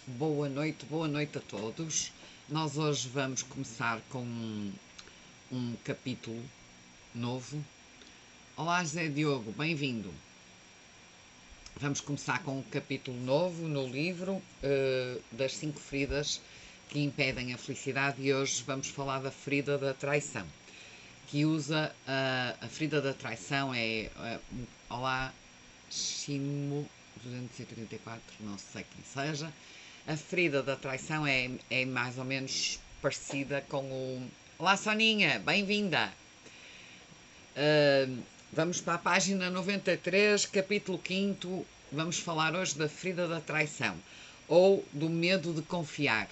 Boa noite a todos. Nós hoje vamos começar com um capítulo novo. Olá, José Diogo, bem-vindo. Vamos começar com um capítulo novo no livro das 5 feridas que impedem a felicidade e hoje vamos falar da ferida da traição, que usa a ferida da traição olá, Chimo 284, não sei quem seja. A ferida da traição é mais ou menos parecida com o... Olá, Soninha, bem-vinda! Vamos para a página 93, capítulo 5. Vamos falar hoje da ferida da traição, ou do medo de confiar,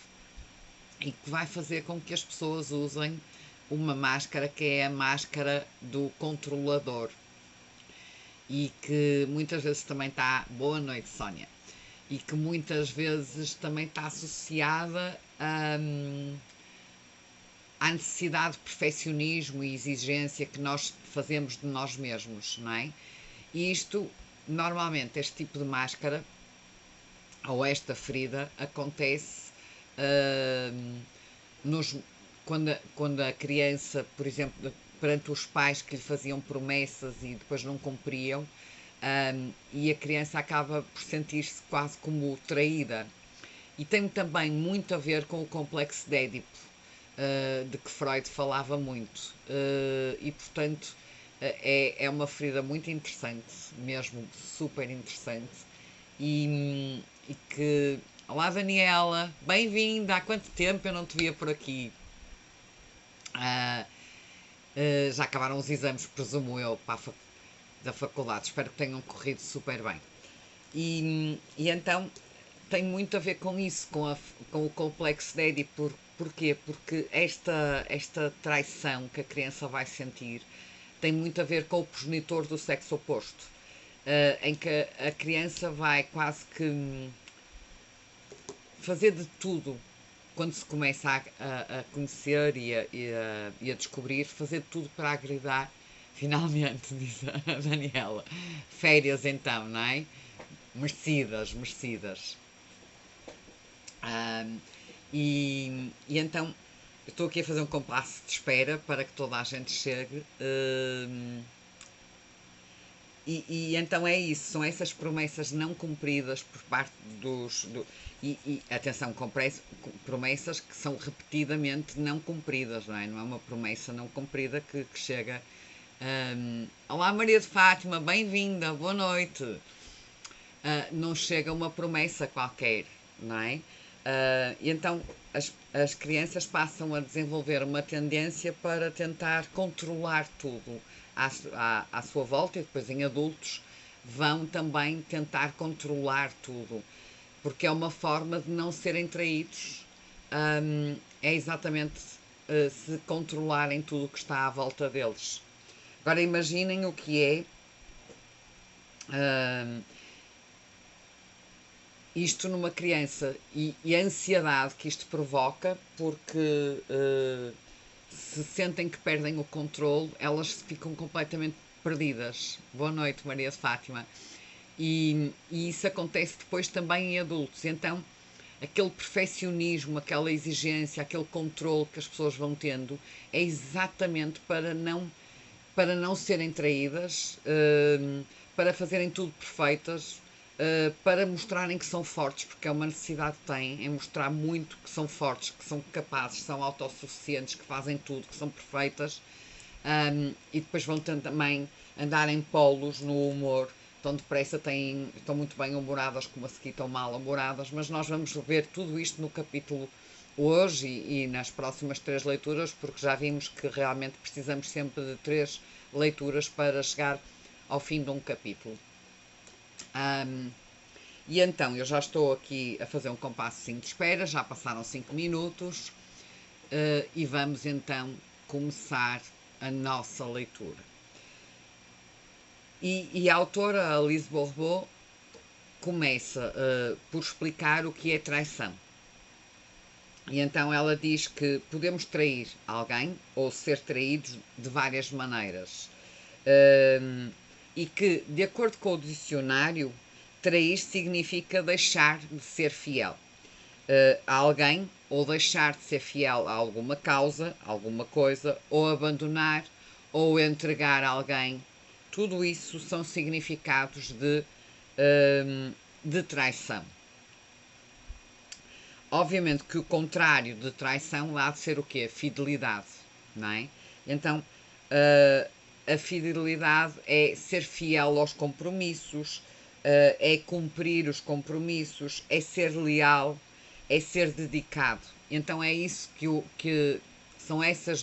e que vai fazer com que as pessoas usem uma máscara que é a máscara do controlador, e que muitas vezes também está... Boa noite, Sónia. E que muitas vezes também está associada à necessidade de perfeccionismo e exigência que nós fazemos de nós mesmos, não é? E isto, normalmente, este tipo de máscara, ou esta ferida, acontece quando a criança, por exemplo, perante os pais que lhe faziam promessas e depois não cumpriam, e a criança acaba por sentir-se quase como traída. E tem também muito a ver com o complexo de Édipo, de que Freud falava muito. E, portanto, é uma ferida muito interessante, mesmo super interessante. E que... Olá, Daniela, bem-vinda! Há quanto tempo eu não te via por aqui? Já acabaram os exames, presumo eu, da faculdade. Espero que tenham corrido super bem. E então tem muito a ver com isso, com o complexo de Édipo. Porquê? Porque esta traição que a criança vai sentir tem muito a ver com o progenitor do sexo oposto, em que a criança vai quase que fazer de tudo, quando se começa a conhecer e a descobrir, fazer de tudo para agradar. Finalmente, diz a Daniela. Férias então, não é? Merecidas. E então, eu estou aqui a fazer um compasso de espera para que toda a gente chegue. E então é isso, são essas promessas não cumpridas por parte e atenção, com promessas que são repetidamente não cumpridas, não é? Não é uma promessa não cumprida que chega... Olá, Maria de Fátima, bem-vinda, boa noite. Não chega uma promessa qualquer, não é? E então as crianças passam a desenvolver uma tendência para tentar controlar tudo à sua volta, e depois em adultos vão também tentar controlar tudo, porque é uma forma de não serem traídos. É exatamente se controlarem tudo o que está à volta deles. Agora imaginem o que é isto numa criança e a ansiedade que isto provoca, porque se sentem que perdem o controle, elas ficam completamente perdidas. Boa noite, Maria de Fátima. E isso acontece depois também em adultos. Então, aquele perfeccionismo, aquela exigência, aquele controle que as pessoas vão tendo, é exatamente para não serem traídas, para fazerem tudo perfeitas, para mostrarem que são fortes, porque é uma necessidade que têm, em mostrar muito que são fortes, que são capazes, que são autossuficientes, que fazem tudo, que são perfeitas. E depois vão também andar em polos no humor, tão depressa, estão muito bem humoradas, como a seguir estão mal humoradas, mas nós vamos ver tudo isto no capítulo hoje e nas próximas 3 leituras, porque já vimos que realmente precisamos sempre de 3 leituras para chegar ao fim de um capítulo. E então, eu já estou aqui a fazer um compassozinho de espera, já passaram 5 minutos, e vamos então começar a nossa leitura. E a autora, a Lise Bourbeau, começa por explicar o que é traição. E então ela diz que podemos trair alguém ou ser traídos de várias maneiras. E que, de acordo com o dicionário, trair significa deixar de ser fiel a alguém, ou deixar de ser fiel a alguma causa, alguma coisa, ou abandonar, ou entregar a alguém. Tudo isso são significados de traição. Obviamente que o contrário de traição há de ser o quê? Fidelidade, não é? Então, a fidelidade é ser fiel aos compromissos, é cumprir os compromissos, é ser leal, é ser dedicado. Então é isso que são esses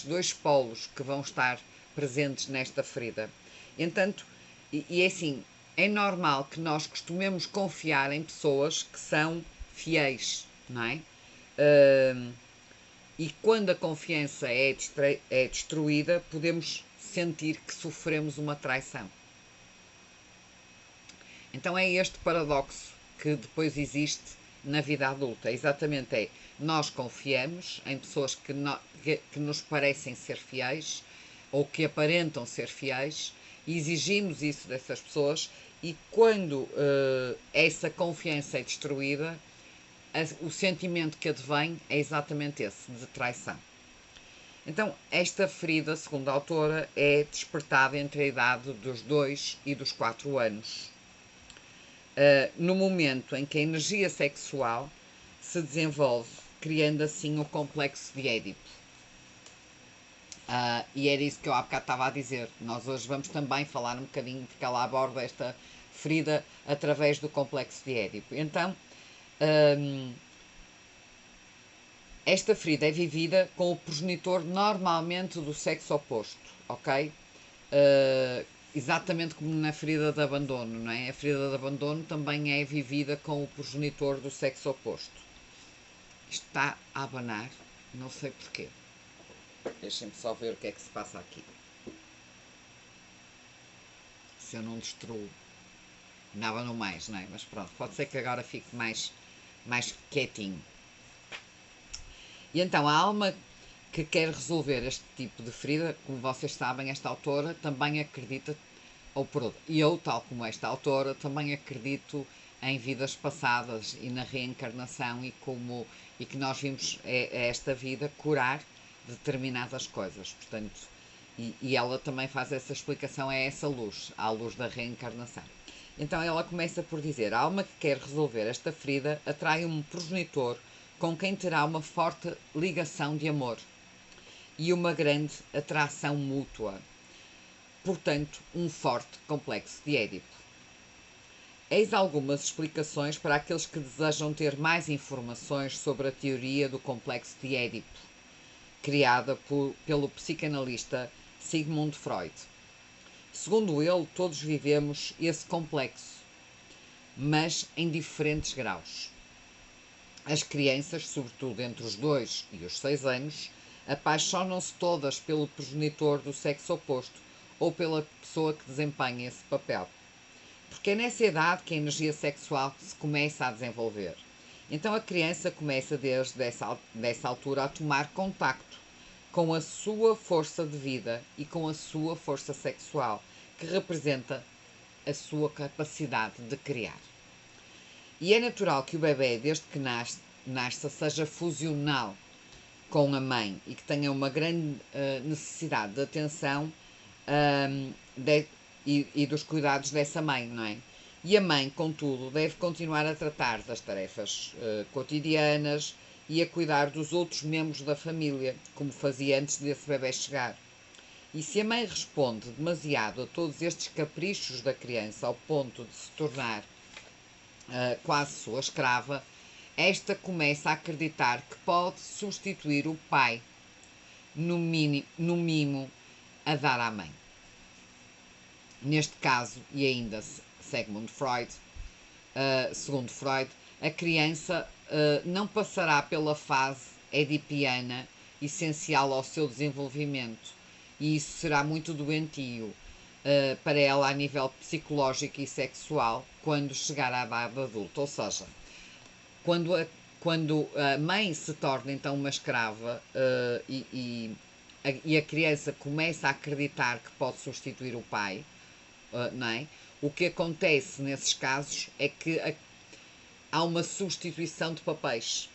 dois polos que vão estar presentes nesta ferida. Entanto, e é assim, é normal que nós costumemos confiar em pessoas que são fiéis, não é? E quando a confiança é destruída, podemos sentir que sofremos uma traição. Então é este paradoxo que depois existe na vida adulta. Exatamente nós confiamos em pessoas que nos parecem ser fiéis ou que aparentam ser fiéis e exigimos isso dessas pessoas, e quando essa confiança é destruída, o sentimento que advém é exatamente esse, de traição. Então, esta ferida, segundo a autora, é despertada entre a idade dos 2 e dos 4 anos. No momento em que a energia sexual se desenvolve, criando assim o complexo de Édipo. E era isso que eu há bocado estava a dizer. Nós hoje vamos também falar um bocadinho, porque ela aborda esta ferida através do complexo de Édipo. Então, esta ferida é vivida com o progenitor normalmente do sexo oposto, ok? Exatamente como na ferida de abandono, não é? A ferida de abandono também é vivida com o progenitor do sexo oposto. Isto está a abanar, não sei porquê. Deixem-me só ver o que é que se passa aqui. Se eu não destruo, não abanou mais, não é? Mas pronto, pode ser que agora fique mais quietinho. E então a alma que quer resolver este tipo de ferida, como vocês sabem, esta autora também acredita, e eu, tal como esta autora, também acredito em vidas passadas e na reencarnação, e que nós vimos esta vida curar determinadas coisas. Portanto, e ela também faz essa explicação a essa luz, à luz da reencarnação. Então ela começa por dizer: a alma que quer resolver esta ferida atrai um progenitor com quem terá uma forte ligação de amor e uma grande atração mútua. Portanto, um forte complexo de Édipo. Eis algumas explicações para aqueles que desejam ter mais informações sobre a teoria do complexo de Édipo, criada pelo psicanalista Sigmund Freud. Segundo ele, todos vivemos esse complexo, mas em diferentes graus. As crianças, sobretudo entre os 2 e os 6 anos, apaixonam-se todas pelo progenitor do sexo oposto ou pela pessoa que desempenha esse papel. Porque é nessa idade que a energia sexual se começa a desenvolver. Então a criança começa desde dessa altura a tomar contacto com a sua força de vida e com a sua força sexual, que representa a sua capacidade de criar. E é natural que o bebê, desde que nasça, seja fusional com a mãe e que tenha uma grande necessidade de atenção e dos cuidados dessa mãe, não é? E a mãe, contudo, deve continuar a tratar das tarefas cotidianas e a cuidar dos outros membros da família, como fazia antes desse bebê chegar. E se a mãe responde demasiado a todos estes caprichos da criança ao ponto de se tornar quase sua escrava, esta começa a acreditar que pode substituir o pai no mimo a dar à mãe. Neste caso, e ainda segundo Freud, a criança não passará pela fase edipiana essencial ao seu desenvolvimento, e isso será muito doentio para ela a nível psicológico e sexual quando chegar à idade adulta. Ou seja, quando a mãe se torna então uma escrava e a criança começa a acreditar que pode substituir o pai, não é? O que acontece nesses casos é que há uma substituição de papéis,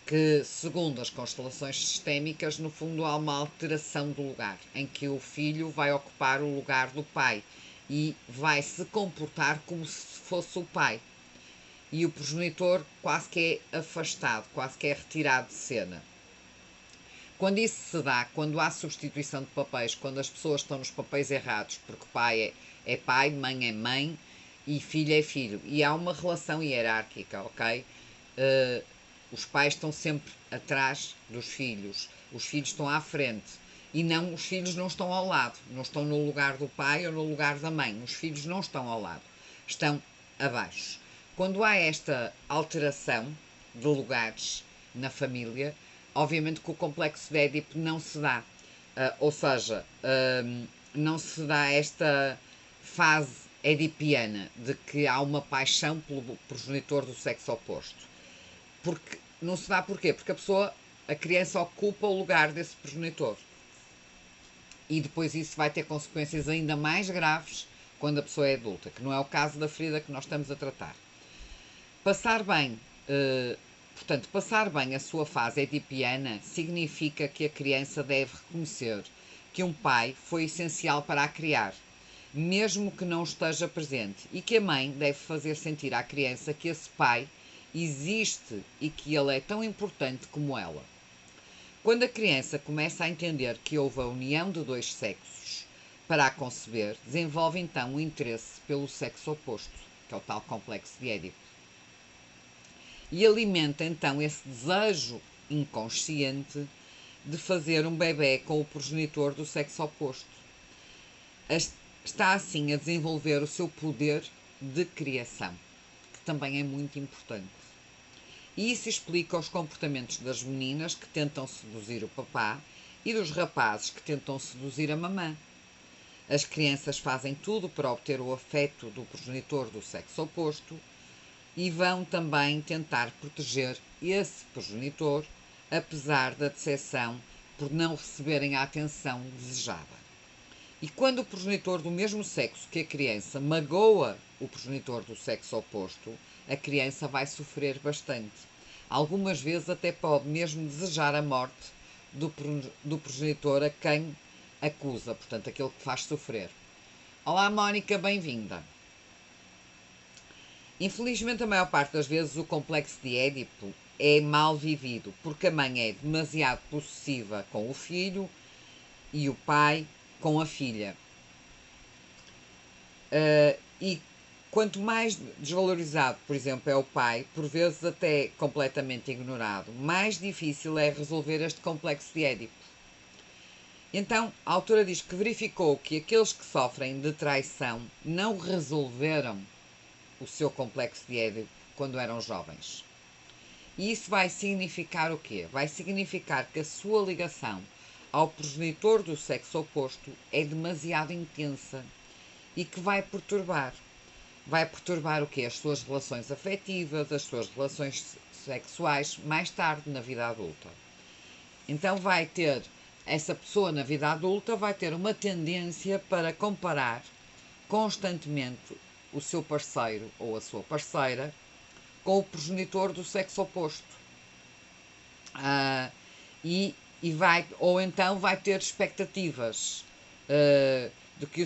que, segundo as constelações sistémicas, no fundo há uma alteração do lugar, em que o filho vai ocupar o lugar do pai e vai se comportar como se fosse o pai. E o progenitor quase que é afastado, quase que é retirado de cena. Quando isso se dá, quando há substituição de papéis, quando as pessoas estão nos papéis errados, porque pai é pai, mãe é mãe e filho é filho, e há uma relação hierárquica, ok? Os pais estão sempre atrás dos filhos, os filhos estão à frente e não, os filhos não estão ao lado, não estão no lugar do pai ou no lugar da mãe, os filhos não estão ao lado, estão abaixo. Quando há esta alteração de lugares na família, obviamente que o complexo de Édipo não se dá, ou seja, não se dá esta fase edipiana de que há uma paixão pelo progenitor do sexo oposto. Porque não se dá porquê? Porque a criança ocupa o lugar desse progenitor. E depois isso vai ter consequências ainda mais graves quando a pessoa é adulta, que não é o caso da ferida que nós estamos a tratar. Passar bem, portanto, passar bem a sua fase edipiana significa que a criança deve reconhecer que um pai foi essencial para a criar, mesmo que não esteja presente, e que a mãe deve fazer sentir à criança que esse pai existe e que ele é tão importante como ela. Quando a criança começa a entender que houve a união de dois sexos para a conceber, desenvolve então o interesse pelo sexo oposto, que é o tal complexo de Édipo. E alimenta então esse desejo inconsciente de fazer um bebê com o progenitor do sexo oposto. Está assim a desenvolver o seu poder de criação, que também é muito importante. E isso explica os comportamentos das meninas que tentam seduzir o papá e dos rapazes que tentam seduzir a mamã. As crianças fazem tudo para obter o afeto do progenitor do sexo oposto e vão também tentar proteger esse progenitor, apesar da decepção por não receberem a atenção desejada. E quando o progenitor do mesmo sexo que a criança magoa o progenitor do sexo oposto, a criança vai sofrer bastante. Algumas vezes até pode mesmo desejar a morte do progenitor a quem acusa, portanto, aquele que faz sofrer. Olá, Mónica, bem-vinda. Infelizmente, a maior parte das vezes, o complexo de Édipo é mal vivido, porque a mãe é demasiado possessiva com o filho e o pai com a filha. E quanto mais desvalorizado, por exemplo, é o pai, por vezes até completamente ignorado, mais difícil é resolver este complexo de Édipo. Então, a autora diz que verificou que aqueles que sofrem de traição não resolveram o seu complexo de Édipo quando eram jovens. E isso vai significar o quê? Vai significar que a sua ligação ao progenitor do sexo oposto é demasiado intensa e que vai perturbar. Vai perturbar o quê? As suas relações afetivas, as suas relações sexuais mais tarde na vida adulta. Então vai ter, essa pessoa na vida adulta vai ter uma tendência para comparar constantemente o seu parceiro ou a sua parceira com o progenitor do sexo oposto. E vai, ou então vai ter expectativas de que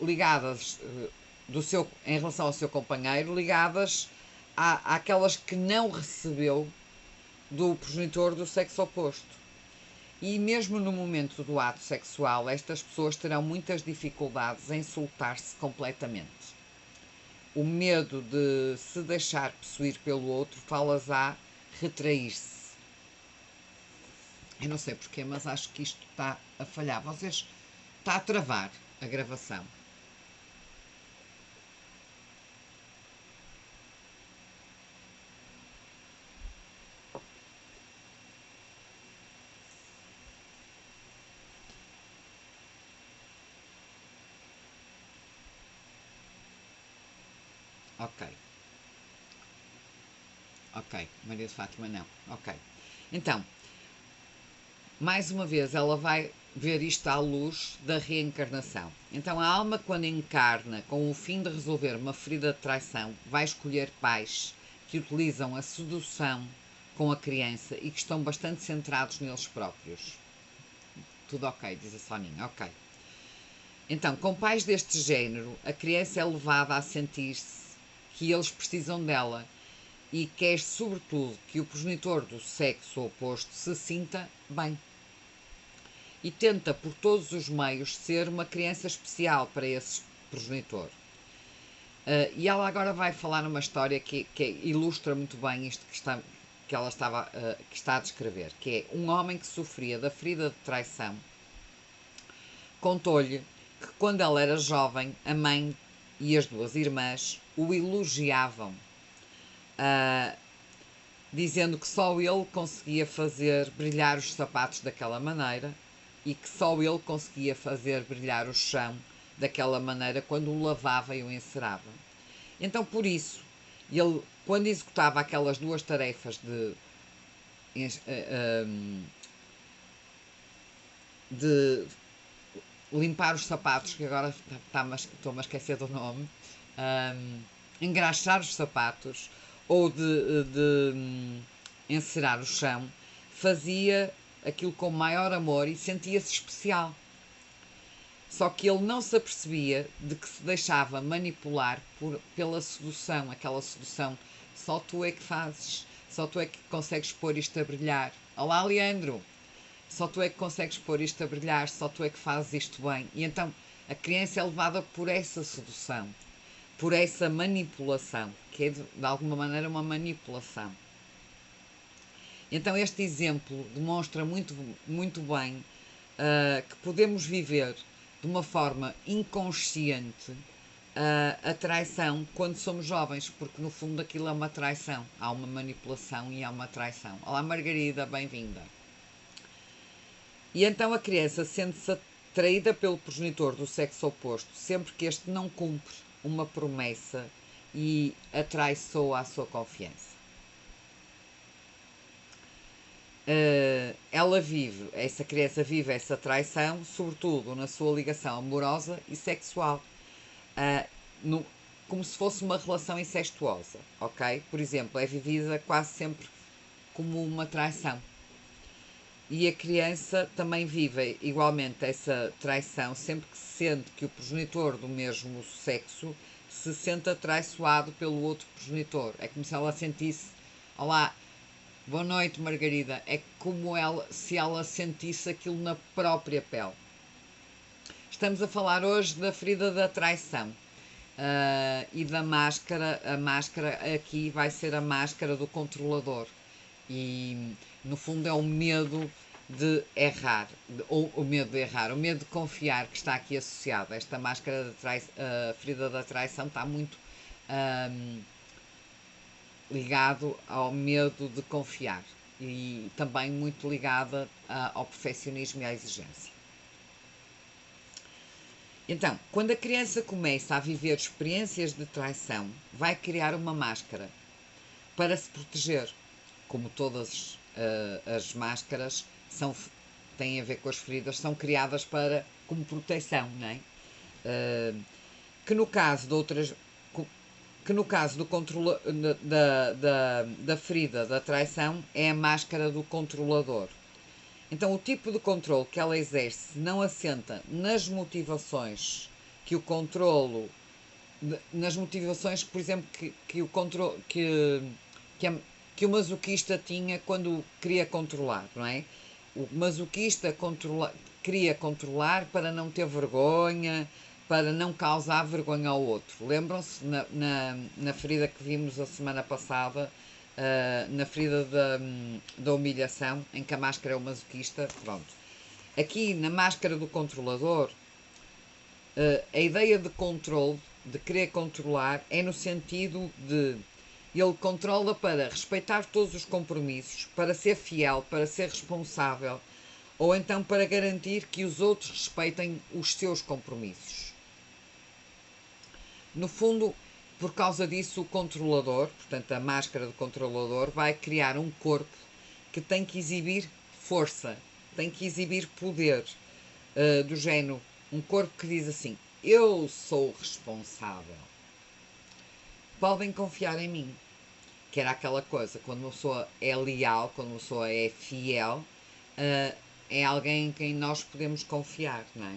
ligadas em relação ao seu companheiro, ligadas àquelas que não recebeu do progenitor do sexo oposto. E mesmo no momento do ato sexual, estas pessoas terão muitas dificuldades em soltar-se completamente. O medo de se deixar possuir pelo outro faz-las a retrair-se. Eu não sei porquê, mas acho que isto está a falhar. Está a travar a gravação. Ok, Maria de Fátima não. Ok. Então, mais uma vez, ela vai ver isto à luz da reencarnação. Então, a alma, quando encarna com o fim de resolver uma ferida de traição, vai escolher pais que utilizam a sedução com a criança e que estão bastante centrados neles próprios. Tudo ok, diz a Soninha, ok. Então, com pais deste género, a criança é levada a sentir-se que eles precisam dela e quer, sobretudo, que o progenitor do sexo oposto se sinta bem. E tenta, por todos os meios, ser uma criança especial para esse progenitor. E ela agora vai falar uma história que ilustra muito bem isto que ela que está a descrever, que é um homem que sofria da ferida de traição. Contou-lhe que quando ela era jovem, a mãe e as duas irmãs o elogiavam, dizendo que só ele conseguia fazer brilhar os sapatos daquela maneira e que só ele conseguia fazer brilhar o chão daquela maneira quando o lavava e o encerava. Então, por isso, ele, quando executava aquelas duas tarefas de limpar os sapatos, que agora estou-me a esquecer do nome, engraxar os sapatos ou de encerar o chão, fazia aquilo com maior amor e sentia-se especial. Só que ele não se apercebia de que se deixava manipular pela sedução, aquela sedução. Só tu é que fazes, só tu é que consegues pôr isto a brilhar. Olá, Leandro! Só tu é que consegues pôr isto a brilhar, só tu é que fazes isto bem. E então a criança é levada por essa sedução, por essa manipulação, que é de alguma maneira uma manipulação. Então este exemplo demonstra muito bem que podemos viver de uma forma inconsciente a traição quando somos jovens, porque no fundo aquilo é uma traição. Há uma manipulação e há uma traição. Olá, Margarida, bem-vinda. E então a criança sente-se atraída pelo progenitor do sexo oposto sempre que este não cumpre uma promessa e atraiçoa a sua confiança. Essa criança vive essa traição, sobretudo na sua ligação amorosa e sexual, como se fosse uma relação incestuosa, ok? Por exemplo, é vivida quase sempre como uma traição. E a criança também vive igualmente essa traição sempre que se sente que o progenitor do mesmo sexo se sente atraiçoado pelo outro progenitor. É como se ela sentisse, olá, boa noite, Margarida. É como se ela sentisse aquilo na própria pele. Estamos a falar hoje da ferida da traição e da máscara. A máscara aqui vai ser a máscara do controlador. E no fundo é o medo de errar, ou o medo de errar, o medo de confiar que está aqui associado. Esta máscara a ferida da traição está muito ligado ao medo de confiar e também muito ligada ao perfeccionismo e à exigência. Então, quando a criança começa a viver experiências de traição, vai criar uma máscara para se proteger. Como todas as máscaras têm a ver com as feridas, são criadas como proteção, não é? Que no caso do controle, da ferida da traição é a máscara do controlador. Então o tipo de controle que ela exerce não assenta nas motivações que o controlo, nas motivações, por exemplo, que o controle que o masoquista tinha quando queria controlar, não é? O masoquista queria controlar para não ter vergonha, para não causar vergonha ao outro. Lembram-se na ferida que vimos a semana passada, na ferida da humilhação, em que a máscara é o masoquista? Pronto. Aqui, na máscara do controlador, a ideia de controle, de querer controlar, é no sentido de ele controla para respeitar todos os compromissos, para ser fiel, para ser responsável, ou então para garantir que os outros respeitem os seus compromissos. No fundo, por causa disso, o controlador, portanto a máscara do controlador, vai criar um corpo que tem que exibir força, tem que exibir poder, do género, um corpo que diz assim, eu sou responsável, podem confiar em mim. Que era aquela coisa, quando uma pessoa é leal, quando uma pessoa é fiel, é alguém em quem nós podemos confiar, não é?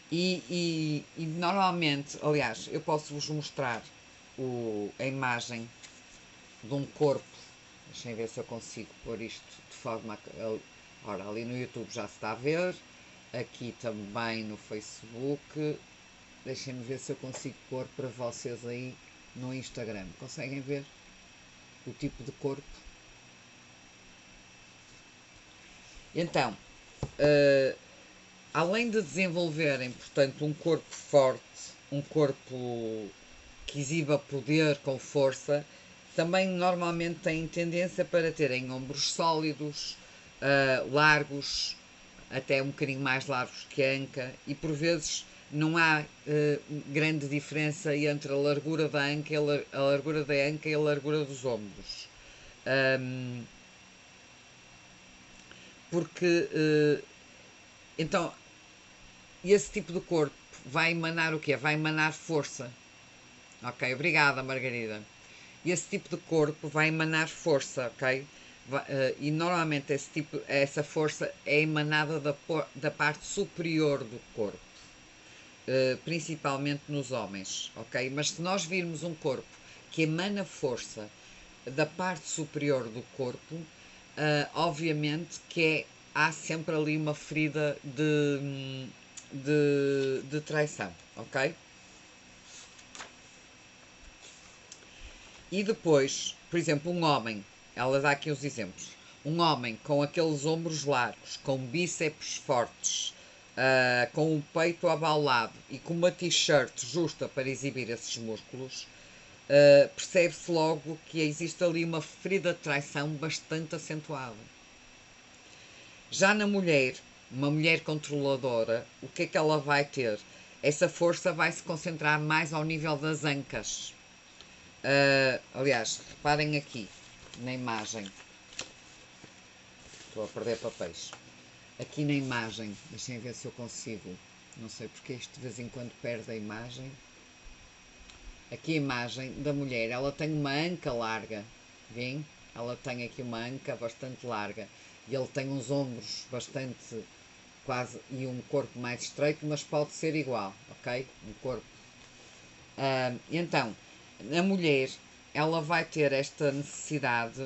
E normalmente, aliás, eu posso vos mostrar a imagem de um corpo. Deixem ver se eu consigo pôr isto de forma a. Ora, ali no YouTube já se está a ver, aqui também no Facebook. Deixem-me ver se eu consigo pôr para vocês aí no Instagram. Conseguem ver o tipo de corpo? Então, além de desenvolverem, portanto, um corpo forte, um corpo que exiba poder com força, também normalmente têm tendência para terem ombros sólidos, largos, até um bocadinho mais largos que a anca, e por vezes não há grande diferença entre a largura da anca, a largura da anca e a largura dos ombros. Porque então esse tipo de corpo vai emanar o quê? Vai emanar força. Ok, obrigada, Margarida. Esse tipo de corpo vai emanar força, ok? E normalmente essa força é emanada da parte superior do corpo, principalmente nos homens, ok? Mas se nós virmos um corpo que emana força da parte superior do corpo, obviamente que há sempre ali uma ferida de traição, ok? E depois, por exemplo, um homem, ela dá aqui os exemplos, um homem com aqueles ombros largos, com bíceps fortes, com o peito abaulado e com uma t-shirt justa para exibir esses músculos, percebe-se logo que existe ali uma ferida de traição bastante acentuada. Já na mulher, uma mulher controladora, o que é que ela vai ter? Essa força vai se concentrar mais ao nível das ancas. Aliás, reparem aqui na imagem. Estou a perder papéis. Aqui na imagem, deixem ver se eu consigo. Não sei porque isto de vez em quando perde a imagem. Aqui a imagem da mulher, ela tem uma anca larga, vêem? Ela tem aqui uma anca bastante larga e ele tem uns ombros bastante quase e um corpo mais estreito, mas pode ser igual, ok? Um corpo. Então, a mulher, ela vai ter esta necessidade,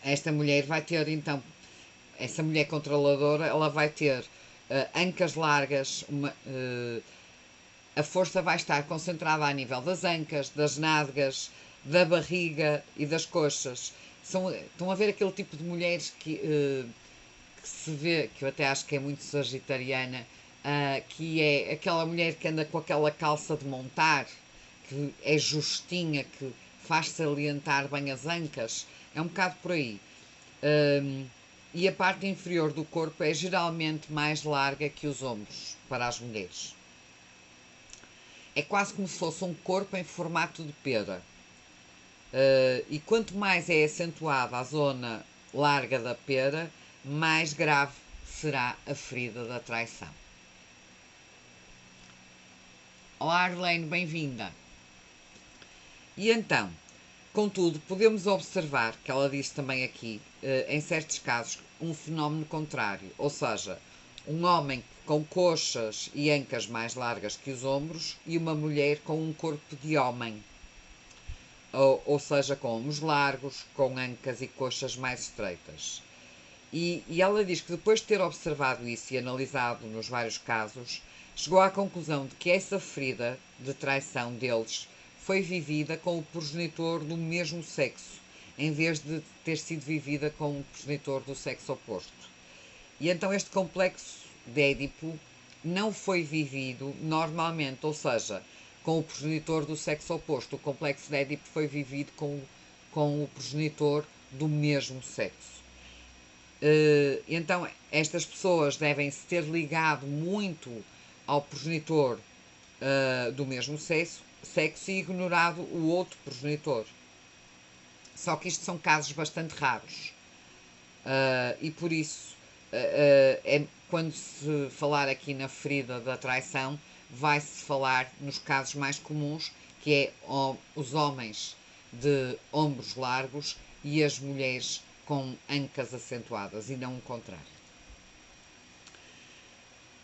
esta mulher vai ter então, essa mulher controladora, ela vai ter ancas largas, a força vai estar concentrada a nível das ancas, das nádegas, da barriga e das coxas. Estão a ver aquele tipo de mulheres que se vê, que eu até acho que é muito sagitariana, que é aquela mulher que anda com aquela calça de montar, que é justinha, que faz salientar bem as ancas. É um bocado por aí. E a parte inferior do corpo é geralmente mais larga que os ombros para as mulheres. É quase como se fosse um corpo em formato de pera. E quanto mais é acentuada a zona larga da pera, mais grave será a ferida da traição. Olá, Arlene, bem-vinda. E então, contudo, podemos observar, que ela diz também aqui, em certos casos, um fenómeno contrário, ou seja, um homem com coxas e ancas mais largas que os ombros e uma mulher com um corpo de homem, ou seja, com ombros largos, com ancas e coxas mais estreitas. E ela diz que depois de ter observado isso e analisado nos vários casos, chegou à conclusão de que essa ferida de traição deles foi vivida com o progenitor do mesmo sexo, em vez de ter sido vivida com o progenitor do sexo oposto. E então este complexo de Édipo não foi vivido normalmente, ou seja, com o progenitor do sexo oposto. O complexo de Édipo foi vivido com o progenitor do mesmo sexo. Então, estas pessoas devem se ter ligado muito ao progenitor do mesmo sexo e ignorado o outro progenitor. Só que isto são casos bastante raros. E por isso, quando se falar aqui na ferida da traição, vai-se falar nos casos mais comuns, que é os homens de ombros largos e as mulheres com ancas acentuadas, e não o contrário.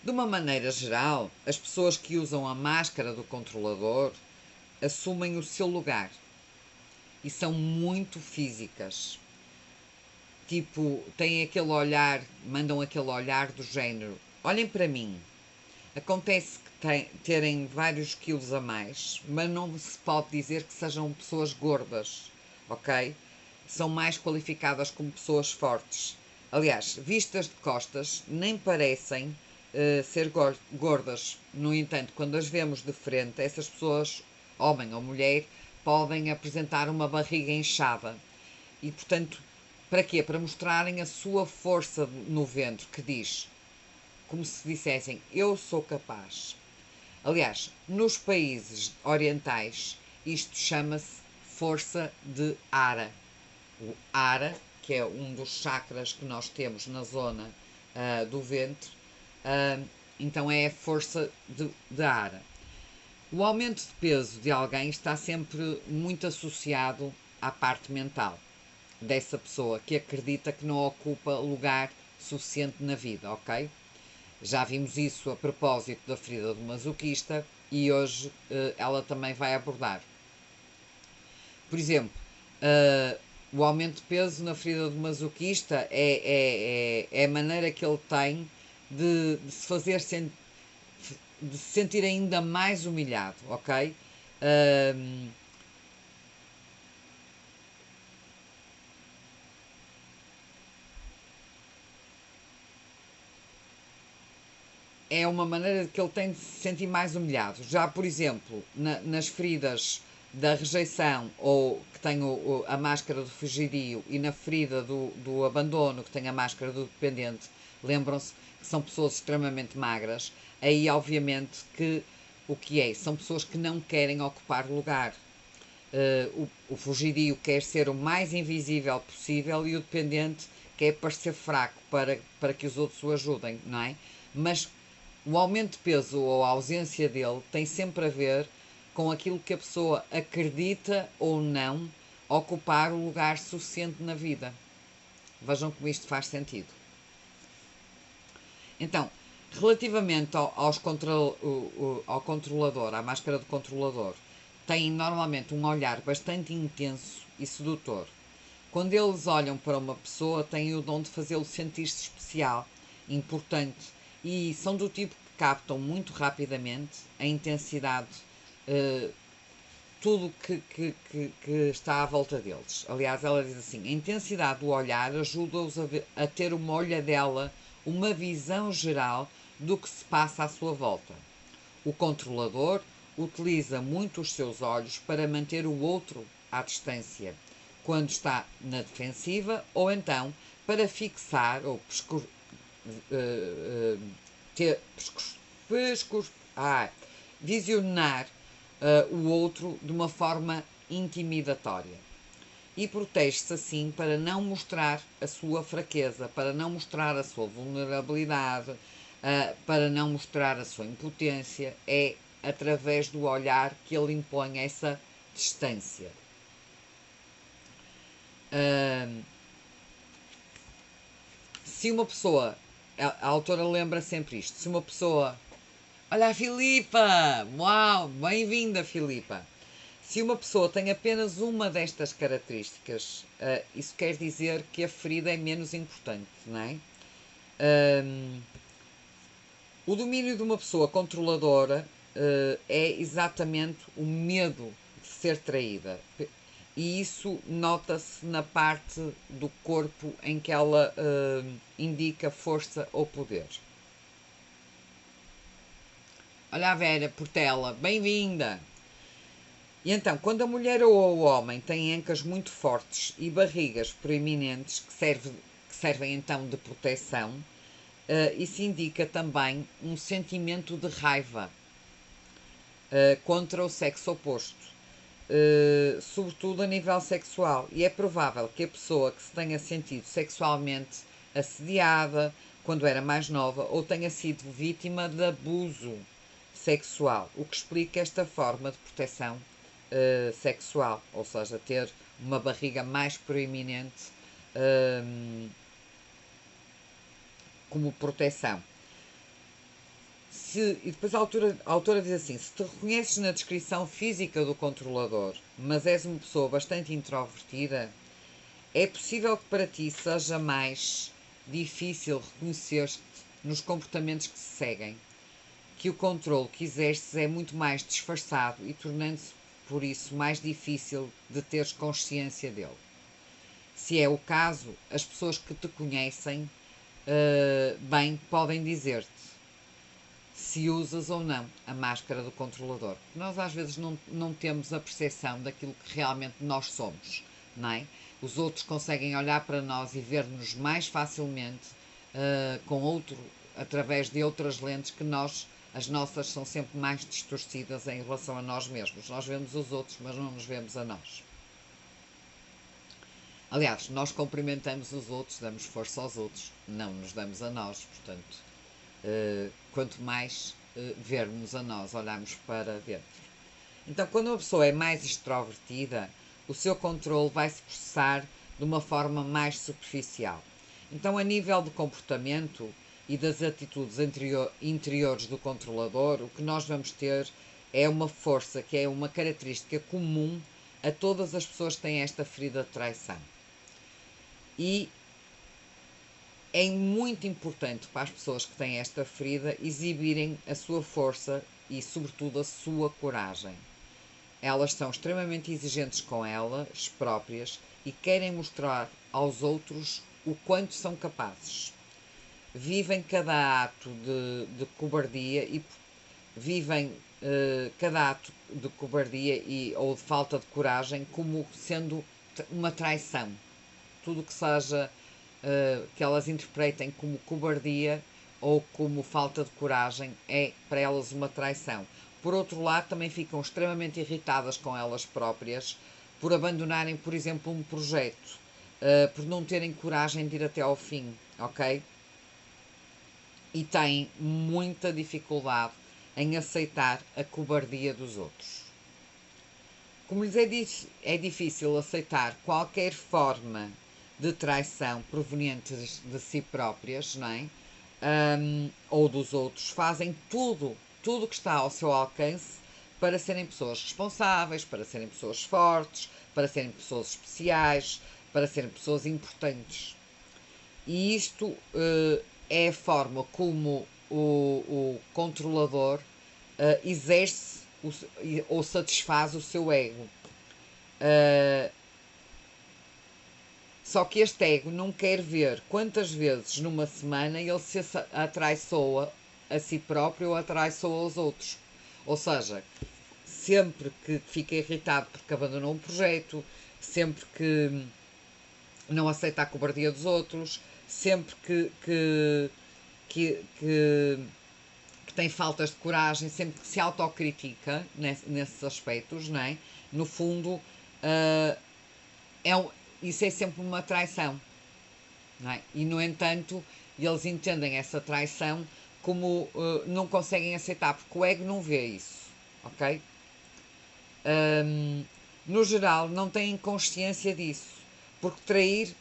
De uma maneira geral, as pessoas que usam a máscara do controlador assumem o seu lugar e são muito físicas. Tipo, têm aquele olhar, mandam aquele olhar do género: olhem para mim. Acontece que terem vários quilos a mais, mas não se pode dizer que sejam pessoas gordas, ok? São mais qualificadas como pessoas fortes. Aliás, vistas de costas, nem parecem ser gordas. No entanto, quando as vemos de frente, essas pessoas, homem ou mulher, podem apresentar uma barriga inchada. E, portanto, para quê? Para mostrarem a sua força no ventre, que diz, como se dissessem: eu sou capaz. Aliás, nos países orientais, isto chama-se força de Ara. O Ara, que é um dos chakras que nós temos na zona do ventre, então é a força de Ara. O aumento de peso de alguém está sempre muito associado à parte mental dessa pessoa, que acredita que não ocupa lugar suficiente na vida, ok? Já vimos isso a propósito da ferida do masoquista e hoje ela também vai abordar. Por exemplo, o aumento de peso na ferida do masoquista é a maneira que ele tem de se fazer de se sentir ainda mais humilhado, ok? É uma maneira que ele tem de se sentir mais humilhado. Já, por exemplo, nas feridas da rejeição, ou que tem a máscara do fugidio, e na ferida do abandono, que tem a máscara do dependente, lembram-se que são pessoas extremamente magras. Aí, obviamente, que o que é? São pessoas que não querem ocupar lugar. O fugidio quer ser o mais invisível possível e o dependente quer parecer fraco para que os outros o ajudem, não é? Mas o aumento de peso ou a ausência dele tem sempre a ver com aquilo que a pessoa acredita ou não ocupar o lugar suficiente na vida. Vejam como isto faz sentido. Então, relativamente ao controlador, à máscara do controlador, têm normalmente um olhar bastante intenso e sedutor. Quando eles olham para uma pessoa, têm o dom de fazê-lo sentir-se especial, importante, e são do tipo que captam muito rapidamente a intensidade, eh, tudo que está à volta deles. Aliás, ela diz assim: a intensidade do olhar ajuda-os a ter uma olhadela, uma visão geral do que se passa à sua volta. O controlador utiliza muito os seus olhos para manter o outro à distância, quando está na defensiva, ou então para fixar ou ter, visionar o outro de uma forma intimidatória. E protege-se assim para não mostrar a sua fraqueza, para não mostrar a sua vulnerabilidade, para não mostrar a sua impotência. É através do olhar que ele impõe essa distância. Se uma pessoa, a autora lembra sempre isto, se uma pessoa... Olha a Filipa! Uau! Bem-vinda, Filipa! Se uma pessoa tem apenas uma destas características, isso quer dizer que a ferida é menos importante, não é? O domínio de uma pessoa controladora é exatamente o medo de ser traída. E isso nota-se na parte do corpo em que ela indica força ou poder. Olha a Vera Portela, bem-vinda! E então, quando a mulher ou o homem têm ancas muito fortes e barrigas proeminentes que servem então de proteção, isso indica também um sentimento de raiva contra o sexo oposto. sobretudo a nível sexual. E é provável que a pessoa que se tenha sentido sexualmente assediada quando era mais nova ou tenha sido vítima de abuso sexual, o que explica esta forma de proteção sexual, ou seja, ter uma barriga mais proeminente como proteção. E depois a autora diz assim: se te reconheces na descrição física do controlador, mas és uma pessoa bastante introvertida, é possível que para ti seja mais difícil reconhecer-te nos comportamentos que se seguem, que o controle que exerces é muito mais disfarçado e tornando-se, por isso, mais difícil de teres consciência dele. Se é o caso, as pessoas que te conhecem bem podem dizer-te se usas ou não a máscara do controlador. Nós às vezes não temos a percepção daquilo que realmente nós somos, não é? Os outros conseguem olhar para nós e ver-nos mais facilmente através de outras lentes que nós, as nossas são sempre mais distorcidas em relação a nós mesmos. Nós vemos os outros, mas não nos vemos a nós. Aliás, nós cumprimentamos os outros, damos força aos outros, não nos damos a nós, portanto, quanto mais vermos a nós, olharmos para dentro. Então, quando uma pessoa é mais extrovertida, o seu controle vai se processar de uma forma mais superficial. Então, a nível de comportamento e das atitudes interiores do controlador, o que nós vamos ter é uma força que é uma característica comum a todas as pessoas que têm esta ferida de traição. E é muito importante para as pessoas que têm esta ferida exibirem a sua força e, sobretudo, a sua coragem. Elas são extremamente exigentes com elas próprias e querem mostrar aos outros o quanto são capazes. Vivem cada ato de cobardia e vivem cada ato de cobardia ou de falta de coragem como sendo uma traição. Tudo que seja que elas interpretem como cobardia ou como falta de coragem é para elas uma traição. Por outro lado, também ficam extremamente irritadas com elas próprias por abandonarem, por exemplo, um projeto, por não terem coragem de ir até ao fim, ok? E têm muita dificuldade em aceitar a cobardia dos outros. Como lhes é difícil aceitar qualquer forma de traição provenientes de si próprias, não é? Ou dos outros, fazem tudo que está ao seu alcance para serem pessoas responsáveis, para serem pessoas fortes, para serem pessoas especiais, para serem pessoas importantes. E isto é a forma como o controlador exerce ou satisfaz o seu ego. Só que este ego não quer ver quantas vezes numa semana ele se atraiçoa a si próprio ou atraiçoa aos outros. Ou seja, sempre que fica irritado porque abandonou um projeto, sempre que não aceita a cobardia dos outros, sempre que, que tem faltas de coragem, sempre que se autocritica nesses aspectos, não é? No fundo, isso é sempre uma traição, não é? E, no entanto, eles entendem essa traição como não conseguem aceitar, porque o ego não vê isso, ok? No geral, não têm consciência disso, porque trair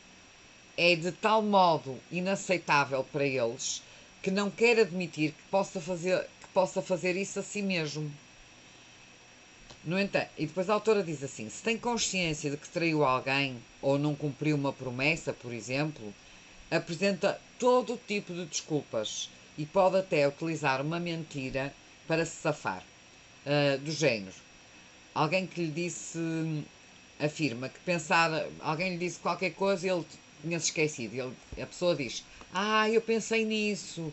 é de tal modo inaceitável para eles que não quer admitir que possa fazer isso a si mesmo. No entanto, e depois a autora diz assim: se tem consciência de que traiu alguém ou não cumpriu uma promessa, por exemplo, apresenta todo o tipo de desculpas e pode até utilizar uma mentira para se safar. Do género, alguém que lhe disse, afirma que alguém lhe disse qualquer coisa e ele tinha-se esquecido. A pessoa diz: eu pensei nisso,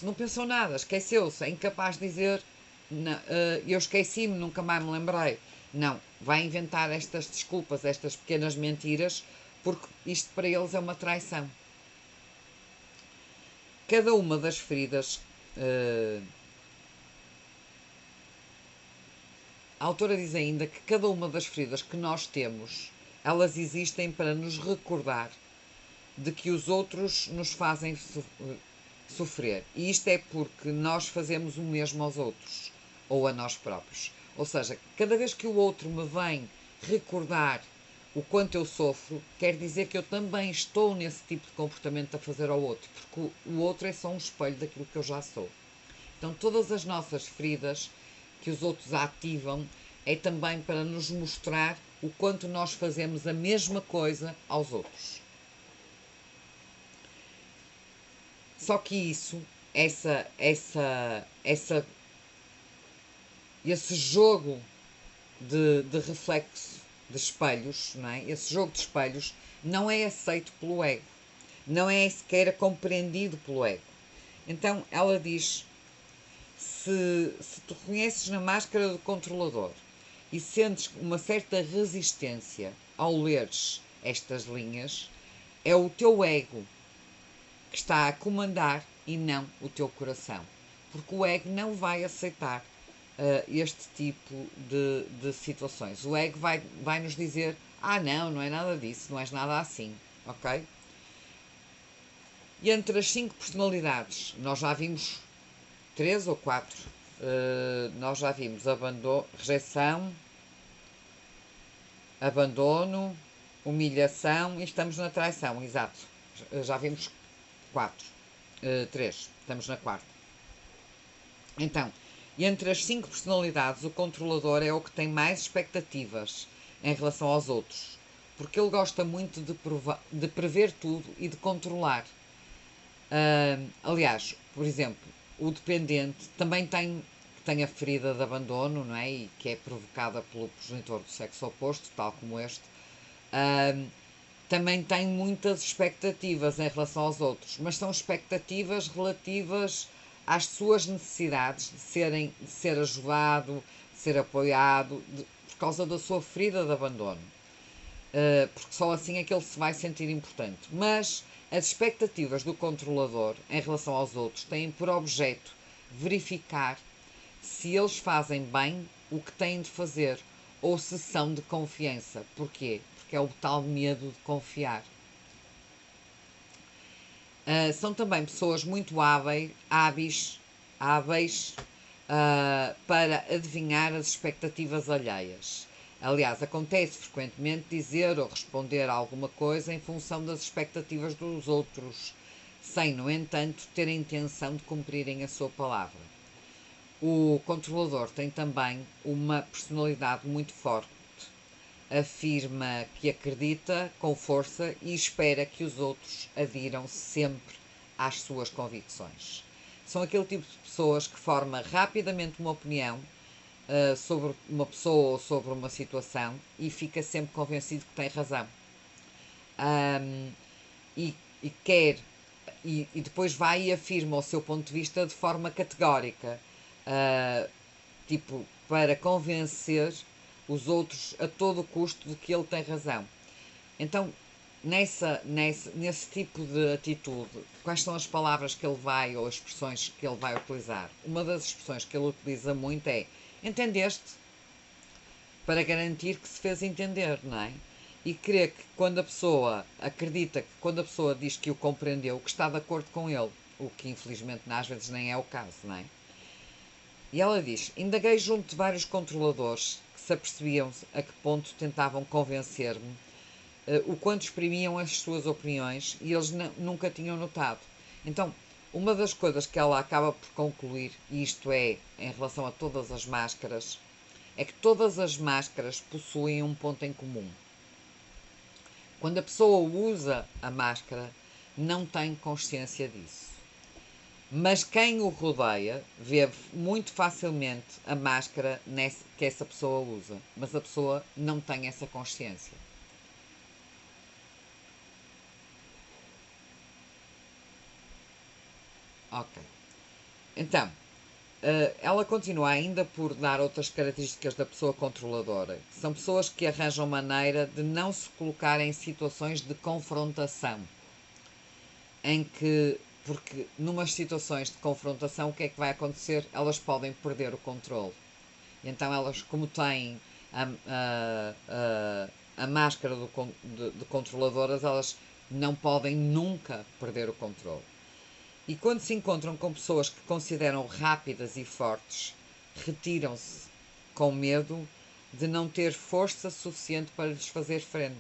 Não pensou nada, esqueceu-se, é incapaz de dizer: não, eu esqueci-me, nunca mais me lembrei. Não, vai inventar estas desculpas, estas pequenas mentiras, porque isto para eles é uma traição. Cada uma das feridas A autora diz ainda que cada uma das feridas que nós temos, elas existem para nos recordar de que os outros nos fazem sofrer. E isto é porque nós fazemos o mesmo aos outros, ou a nós próprios. Ou seja, cada vez que o outro me vem recordar o quanto eu sofro, quer dizer que eu também estou nesse tipo de comportamento a fazer ao outro, porque o outro é só um espelho daquilo que eu já sou. Então, todas as nossas feridas que os outros ativam é também para nos mostrar o quanto nós fazemos a mesma coisa aos outros. Só que isso, esse jogo de reflexo de espelhos, não é? Esse jogo de espelhos não é aceito pelo ego, não é sequer compreendido pelo ego. Então ela diz: se tu reconheces na máscara do controlador e sentes uma certa resistência ao leres estas linhas, é o teu ego que está a comandar e não o teu coração. Porque o ego não vai aceitar este tipo de situações. O ego vai nos dizer: ah, não é nada disso, não és nada assim, ok? E entre as 5 personalidades, nós já vimos 3 ou 4. Nós já vimos rejeição, abandono, humilhação e estamos na traição, exato. Já vimos 4. 3. Estamos na quarta. Então, entre as 5 personalidades, o controlador é o que tem mais expectativas em relação aos outros, porque ele gosta muito de prever tudo e de controlar. Aliás, por exemplo, o dependente também tem a ferida de abandono, não é? E que é provocada pelo progenitor do sexo oposto, tal como este. Também tem muitas expectativas em relação aos outros, mas são expectativas relativas às suas necessidades de ser ajudado, de ser apoiado, por causa da sua ferida de abandono. Porque só assim é que ele se vai sentir importante. Mas as expectativas do controlador em relação aos outros têm por objeto verificar se eles fazem bem o que têm de fazer ou se são de confiança. Porquê? Porque é o tal medo de confiar. São também pessoas muito hábeis para adivinhar as expectativas alheias. Aliás, acontece frequentemente dizer ou responder a alguma coisa em função das expectativas dos outros, sem, no entanto, ter a intenção de cumprirem a sua palavra. O controlador tem também uma personalidade muito forte. Afirma que acredita com força e espera que os outros adiram sempre às suas convicções. São aquele tipo de pessoas que forma rapidamente uma opinião sobre uma pessoa ou sobre uma situação e fica sempre convencido que tem razão. E quer e depois vai e afirma o seu ponto de vista de forma categórica, tipo, para convencer os outros a todo custo de que ele tem razão. Então, nesse tipo de atitude, quais são as palavras que ele vai, ou as expressões que ele vai utilizar? Uma das expressões que ele utiliza muito é: entendeste? Para garantir que se fez entender, não é? E crê que quando a pessoa acredita que quando a pessoa diz que o compreendeu, que está de acordo com ele, o que infelizmente às vezes nem é o caso, não é? E ela diz: indaguei junto de vários controladores que se apercebiam a que ponto tentavam convencer-me o quanto exprimiam as suas opiniões e eles nunca tinham notado. Então, uma das coisas que ela acaba por concluir, e isto é em relação a todas as máscaras, é que todas as máscaras possuem um ponto em comum. Quando a pessoa usa a máscara, não tem consciência disso. Mas quem o rodeia vê muito facilmente a máscara que essa pessoa usa, mas a pessoa não tem essa consciência. Ok. Então, ela continua ainda por dar outras características da pessoa controladora. São pessoas que arranjam maneira de não se colocar em situações de confrontação, porque numas situações de confrontação o que é que vai acontecer? Elas podem perder o controle. E então elas, como têm a máscara de controladoras, elas não podem nunca perder o controle. E quando se encontram com pessoas que consideram rápidas e fortes, retiram-se com medo de não ter força suficiente para lhes fazer frente.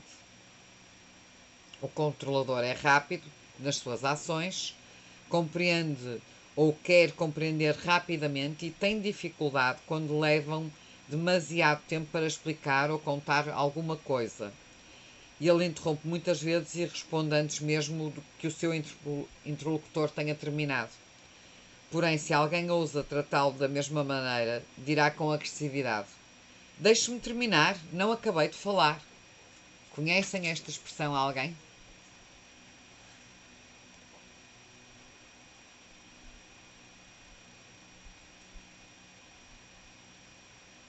O controlador é rápido nas suas ações, compreende ou quer compreender rapidamente e tem dificuldade quando levam demasiado tempo para explicar ou contar alguma coisa. E ele interrompe muitas vezes e responde antes mesmo do que o seu interlocutor tenha terminado. Porém, se alguém ousa tratá-lo da mesma maneira, dirá com agressividade: Deixe-me terminar, não acabei de falar. Conhecem esta expressão a alguém?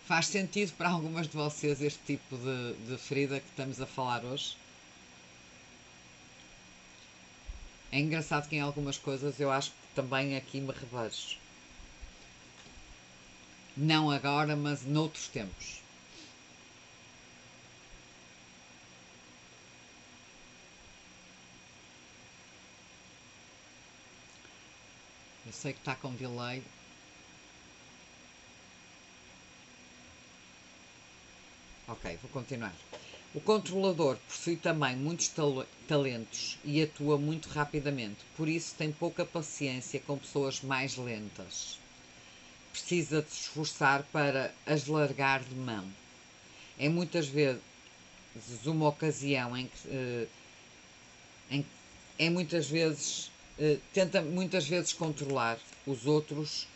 Faz sentido para algumas de vocês este tipo de ferida que estamos a falar hoje? É engraçado que em algumas coisas eu acho que também aqui me revejo. Não agora, mas noutros tempos. Eu sei que está com delay. Ok, vou continuar. O controlador possui também muitos talentos e atua muito rapidamente, por isso tem pouca paciência com pessoas mais lentas. Precisa de se esforçar para as largar de mão. É muitas vezes uma ocasião em é muitas vezes tenta muitas vezes controlar os outros,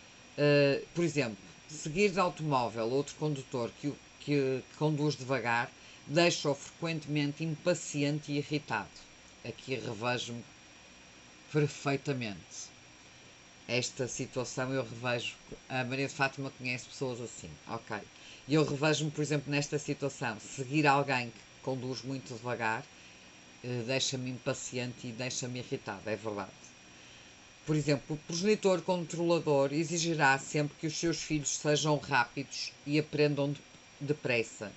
por exemplo, seguir de automóvel outro condutor que conduz devagar deixa-o frequentemente impaciente e irritado. Aqui revejo-me perfeitamente. Esta situação eu revejo. A Maria de Fátima conhece pessoas assim, ok. E eu revejo-me, por exemplo, nesta situação. Seguir alguém que conduz muito devagar deixa-me impaciente e deixa-me irritado, é verdade. Por exemplo, o progenitor controlador exigirá sempre que os seus filhos sejam rápidos e aprendam depressa.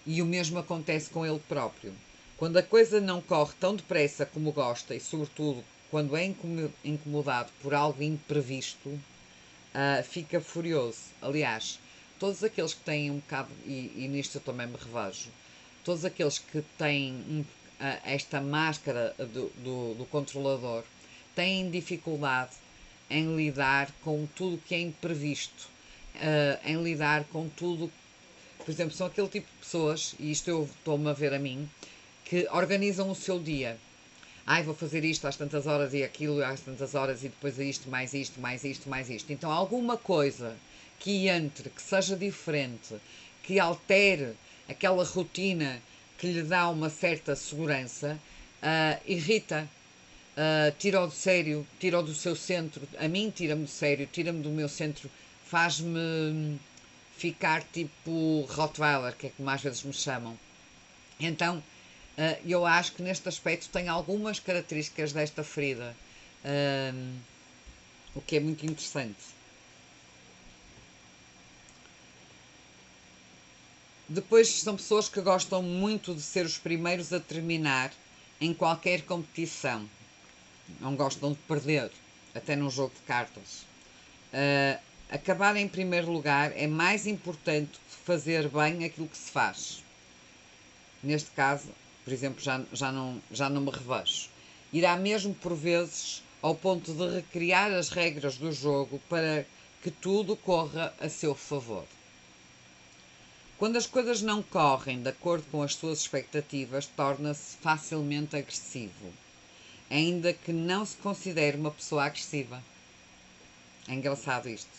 E o mesmo acontece com ele próprio. Quando a coisa não corre tão depressa como gosta e, sobretudo, quando é incomodado por algo imprevisto, fica furioso. Aliás, todos aqueles que têm um bocado, e nisto eu também me revejo, todos aqueles que têm esta máscara do controlador têm dificuldade em lidar com tudo que é imprevisto, em lidar com tudo. Por exemplo, são aquele tipo de pessoas, e isto eu estou-me a ver a mim, que organizam o seu dia. Ai, vou fazer isto às tantas horas e aquilo às tantas horas e depois isto, mais isto, mais isto, mais isto. Então, alguma coisa que entre, que seja diferente, que altere aquela rotina que lhe dá uma certa segurança, irrita, tira-o do sério, tira-o do seu centro. A mim tira-me do sério, tira-me do meu centro, faz-me ficar tipo Rottweiler, que é como às vezes me chamam. Então, eu acho que neste aspecto tem algumas características desta ferida, o que é muito interessante. Depois, são pessoas que gostam muito de ser os primeiros a terminar em qualquer competição. Não gostam de perder, até num jogo de cartas. Acabar em primeiro lugar é mais importante que fazer bem aquilo que se faz. Neste caso, por exemplo, já não me revejo. Irá mesmo por vezes ao ponto de recriar as regras do jogo para que tudo corra a seu favor. Quando as coisas não correm de acordo com as suas expectativas, torna-se facilmente agressivo, ainda que não se considere uma pessoa agressiva. É engraçado isto.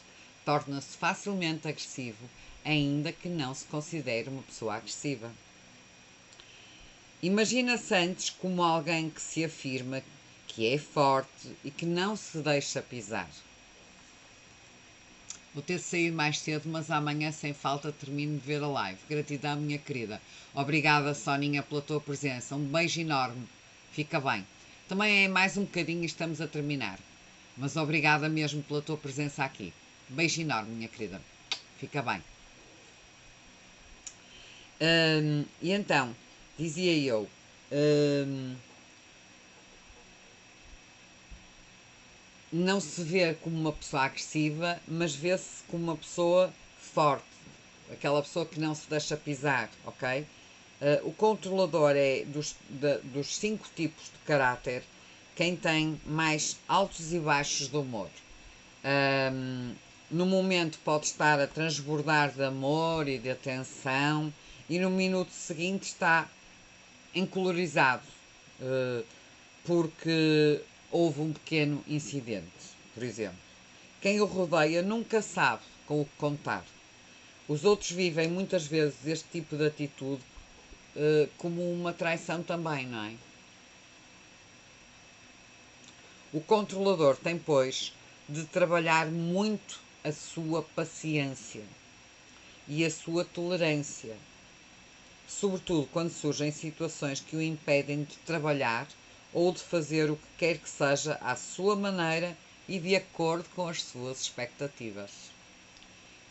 Torna-se facilmente agressivo, ainda que não se considere uma pessoa agressiva. Imagina-se antes como alguém que se afirma, que é forte e que não se deixa pisar. Vou ter de sair mais cedo, mas amanhã sem falta termino de ver a live. Gratidão, minha querida. Obrigada, Soninha, pela tua presença. Um beijo enorme. Fica bem. Também é mais um bocadinho e estamos a terminar. Mas obrigada mesmo pela tua presença aqui. Beijo enorme, minha querida. Fica bem. E então, dizia eu, hum, não se vê como uma pessoa agressiva, mas vê-se como uma pessoa forte, aquela pessoa que não se deixa pisar, ok? O controlador é dos 5 tipos de caráter quem tem mais altos e baixos de humor. Um, no momento pode estar a transbordar de amor e de atenção, e no minuto seguinte está encolorizado, uh, porque houve um pequeno incidente, por exemplo. Quem o rodeia nunca sabe com o que contar. Os outros vivem muitas vezes este tipo de atitude como uma traição também, não é? O controlador tem, pois, de trabalhar muito a sua paciência e a sua tolerância, sobretudo quando surgem situações que o impedem de trabalhar ou de fazer o que quer que seja à sua maneira e de acordo com as suas expectativas.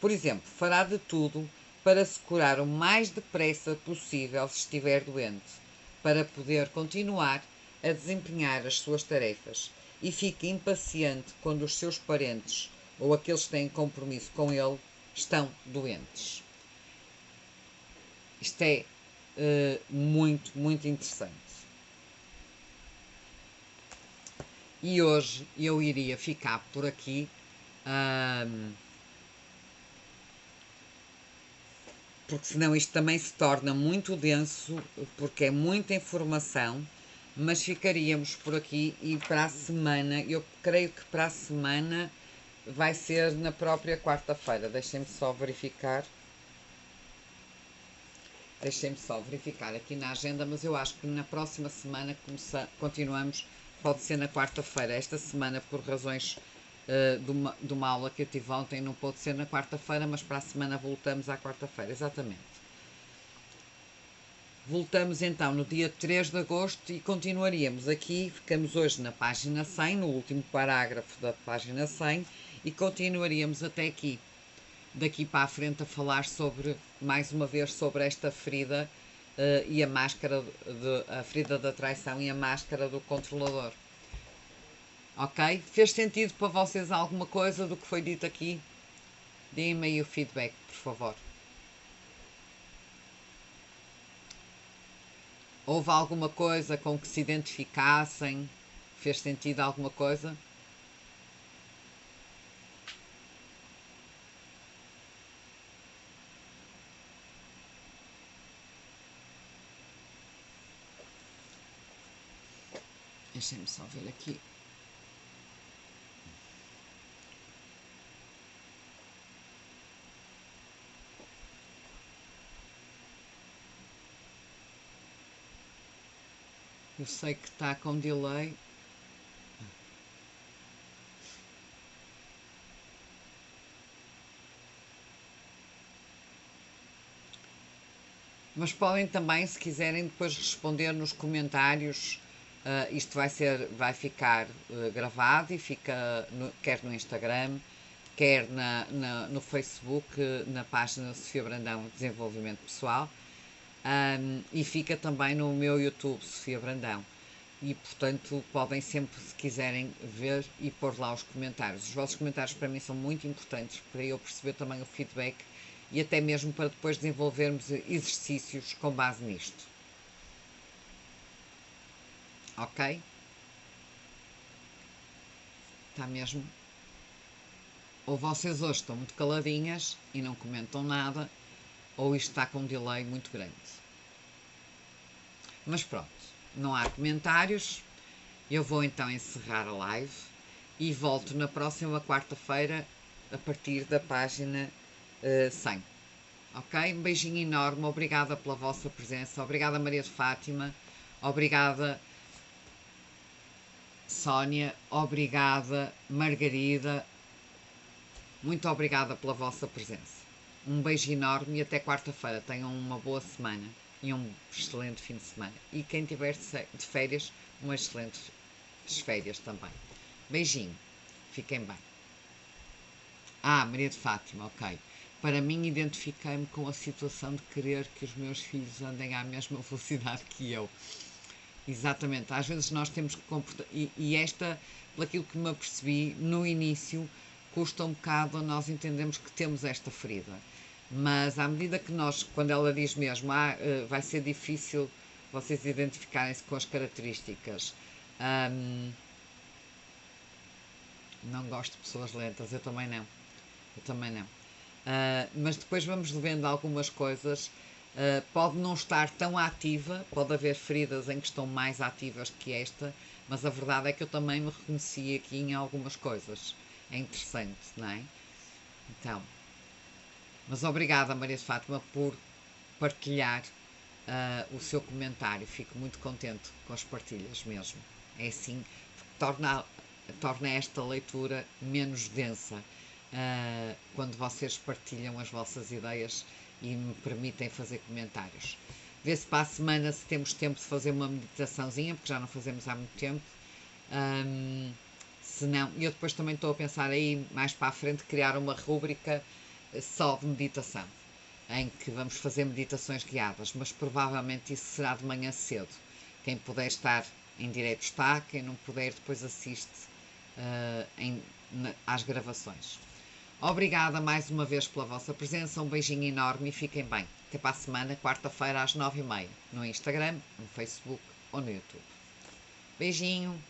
Por exemplo, fará de tudo para se curar o mais depressa possível se estiver doente, para poder continuar a desempenhar as suas tarefas, e fica impaciente quando os seus parentes ou aqueles que têm compromisso com ele estão doentes. Isto é muito, muito interessante. E hoje eu iria ficar por aqui. Porque senão isto também se torna muito denso, porque é muita informação, mas ficaríamos por aqui e para a semana, eu creio que para a semana vai ser na própria quarta-feira. Deixem-me só verificar aqui na agenda, mas eu acho que na próxima semana continuamos, pode ser na quarta-feira. Esta semana, por razões de uma aula que eu tive ontem, não pode ser na quarta-feira, mas para a semana voltamos à quarta-feira, exatamente. Voltamos então no dia 3 de agosto e continuaríamos aqui. Ficamos hoje na página 100, no último parágrafo da página 100, e continuaríamos até aqui. Daqui para a frente a falar sobre, mais uma vez, sobre esta ferida e a máscara, a ferida da traição e a máscara do controlador. Ok? Fez sentido para vocês alguma coisa do que foi dito aqui? Deem-me aí o feedback, por favor. Houve alguma coisa com que se identificassem? Fez sentido alguma coisa? Deixem-me só ver aqui. Eu sei que está com delay. Mas podem também, se quiserem, depois responder nos comentários. Isto vai ficar gravado e fica quer no Instagram, quer no Facebook, na página Sofia Brandão Desenvolvimento Pessoal, e fica também no meu YouTube, Sofia Brandão. E portanto podem sempre, se quiserem, ver e pôr lá os comentários. Os vossos comentários para mim são muito importantes para eu perceber também o feedback e até mesmo para depois desenvolvermos exercícios com base nisto. Ok? Está mesmo? Ou vocês hoje estão muito caladinhas e não comentam nada, ou isto está com um delay muito grande. Mas pronto, não há comentários. Eu vou então encerrar a live e volto na próxima quarta-feira a partir da página 100. Ok? Um beijinho enorme, obrigada pela vossa presença, obrigada Maria de Fátima, obrigada Sónia, obrigada Margarida, muito obrigada pela vossa presença. Um beijo enorme e até quarta-feira. Tenham uma boa semana e um excelente fim de semana. E quem tiver de férias, umas excelentes férias também. Beijinho. Fiquem bem. Maria de Fátima, ok. para mim, identifiquei-me com a situação de querer que os meus filhos andem à mesma velocidade que eu. Exatamente, às vezes nós temos que comportar. E esta, pelo aquilo que me apercebi, no início custa um bocado a nós entendemos que temos esta ferida. Mas à medida que nós, quando ela diz mesmo, vai ser difícil vocês identificarem-se com as características. Hum, não gosto de pessoas lentas, eu também não. Eu também não. Mas depois vamos vendo algumas coisas. Pode não estar tão ativa, pode haver feridas em que estão mais ativas que esta, mas a verdade é que eu também me reconheci aqui em algumas coisas. É interessante, não é? Então, mas obrigada, Maria de Fátima, por partilhar o seu comentário. Fico muito contente com as partilhas mesmo. É assim que torna esta leitura menos densa quando vocês partilham as vossas ideias e me permitem fazer comentários. Vê se para a semana se temos tempo de fazer uma meditaçãozinha, porque já não fazemos há muito tempo. Se não, eu depois também estou a pensar aí mais para a frente criar uma rúbrica só de meditação, em que vamos fazer meditações guiadas, mas provavelmente isso será de manhã cedo. Quem puder estar em direto está, quem não puder depois assiste às gravações. Obrigada mais uma vez pela vossa presença, um beijinho enorme e fiquem bem. Até para a semana, quarta-feira às 9h30, no Instagram, no Facebook ou no YouTube. Beijinho!